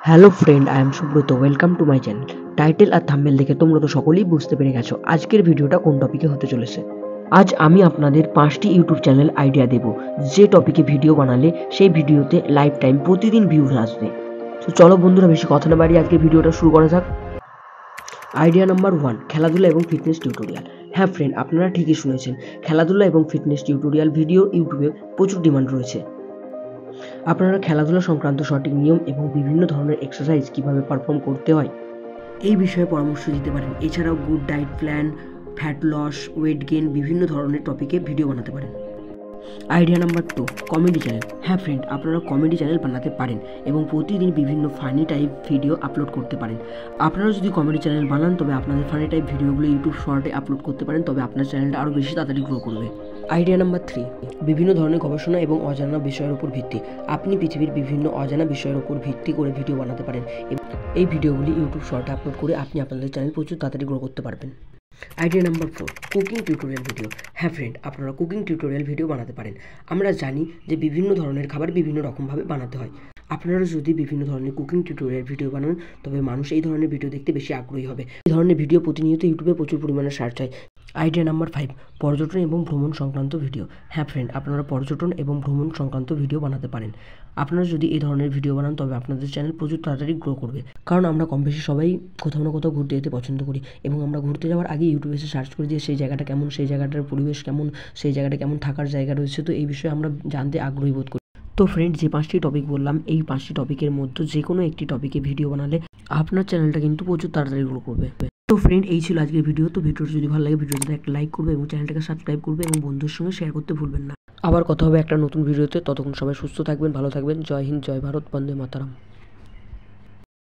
Hello friend, I am Subrata. Welcome to my channel. Title আর thumbnail দেখে তোমরা তো সকলেই বুঝতে পেরে গেছো আজকের ভিডিওটা কোন টপিকে হতে চলেছে। আজ আমি আপনাদের 5টি ইউটিউব চ্যানেল আইডিয়া দেব, যে টপিকে ভিডিও বানালে সেই ভিডিওতে লাইফ টাইম প্রতিদিন ভিউজ আসবে। তো চলো বন্ধুরা, বেশি কথা না বাড়িয়ে আজকে ভিডিওটা শুরু করা যাক। আইডিয়া নাম্বার 1, খেলাধুলা এবং ফিটনেস টিউটোরিয়াল। হ্যাঁ ফ্রেন্ড, আপনারা ঠিকই শুনেছেন, খেলাধুলা এবং ফিটনেস টিউটোরিয়াল ভিডিও ইউটিউবে প্রচুর ডিমান্ড রয়েছে। আপনারা খেলাধুলা সংক্রান্ত সঠিক নিয়ম এবং বিভিন্ন ধরনের এক্সারসাইজ কিভাবে পারফর্ম করতে হয় এই বিষয়ে পরামর্শ দিতে পারেন। এছাড়াও good diet plan, fat loss, weight gain, বিভিন্ন ধরনের টপিকে ভিডিও বানাতে পারেন। Idea number 2, comedy channel. হ্যাঁ ফ্রেন্ড, আপনারা কমেডি চ্যানেল বানাতে পারেন এবং প্রতিদিন বিভিন্ন ফানি টাইপ ভিডিও আপলোড করতে পারেন। আপনারা যদি কমেডি চ্যানেল বানান তবে আপনাদের ফানি টাইপ ভিডিওগুলো ইউটিউব শর্টে আপলোড করতে পারেন, তবে আপনার চ্যানেলটা আরও বেশি তাড়াতাড়ি গ্রো করবে। আইডিয়া নাম্বার 3, বিভিন্ন ধরনের গবেষণা এবং অজানা বিষয়ের উপর ভিত্তি। আপনি পৃথিবীর বিভিন্ন অজানা বিষয়ের উপর ভিত্তি করে ভিডিও বানাতে পারেন। এই ভিডিওগুলি ইউটিউব শর্টে আপলোড করে আপনি আপনাদের চ্যানেল প্রচুর তাড়াতাড়ি গ্রো করতে পারবেন। Idea number 4, cooking tutorial video. হ্যাঁ ফ্রেন্ড, আপনারা কুকিং টিউটোরিয়াল ভিডিও বানাতে পারেন। আমরা জানি যে বিভিন্ন ধরনের খাবার বিভিন্ন রকমভাবে বানাতে হয়। আপনারা যদি বিভিন্ন ধরনের কুকিং টিউটোরিয়াল ভিডিও বানান তবে মানুষ এই ধরনের ভিডিও দেখতে বেশি আগ্রহী হবে। এই ধরনের ভিডিও প্রতিনিয়ত ইউটিউবে প্রচুর পরিমাণে সার্চ হয়। আইডিয়া নাম্বার 5, পর্যটন এবং ভ্রমণ সংক্রান্ত ভিডিও। হ্যাঁ ফ্রেন্ড, আপনারা পর্যটন এবং ভ্রমণ সংক্রান্ত ভিডিও বানাতে পারেন। আপনারা যদি এই ধরনের ভিডিও বানান তবে আপনাদের চ্যানেল প্রচুর তাড়াতাড়ি গ্রো করবে, কারণ আমরা কম বেশি সবাই কোথাও না কোথাও ঘুরতে যেতে পছন্দ করি এবং আমরা ঘুরতে যাওয়ার আগে ইউটিউবে এসে সার্চ করি যে সেই জায়গাটা কেমন, সেই জায়গাটার পরিবেশ কেমন, সেই জায়গাটা কেমন থাকার জায়গা রয়েছে। তো এই বিষয়ে আমরা জানতে আগ্রহী বোধ করি। তো ফ্রেন্ড, যে 5টি টপিক বললাম, এই 5টি টপিকের মধ্যে যে কোনো একটি টপিকে ভিডিও বানালে আপনার চ্যানেলটা কিন্তু প্রচুর তাড়াতাড়ি গ্রো করবে। তো ফ্রেন্ড, এই ছিল আজকের ভিডিও। তো ভিডিওটা যদি ভালো লাগে ভিডিওটাতে একটা লাইক করবে এবং চ্যানেলটাকে সাবস্ক্রাইব করবে এবং বন্ধুদের সঙ্গে শেয়ার করতে ভুলবেন না। আবার কথা হবে একটা নতুন ভিডিওতে। ততক্ষণ সবাই সুস্থ থাকবেন, ভালো থাকবেন। জয় হিন্দ, জয় ভারত, বন্দে মাতরম।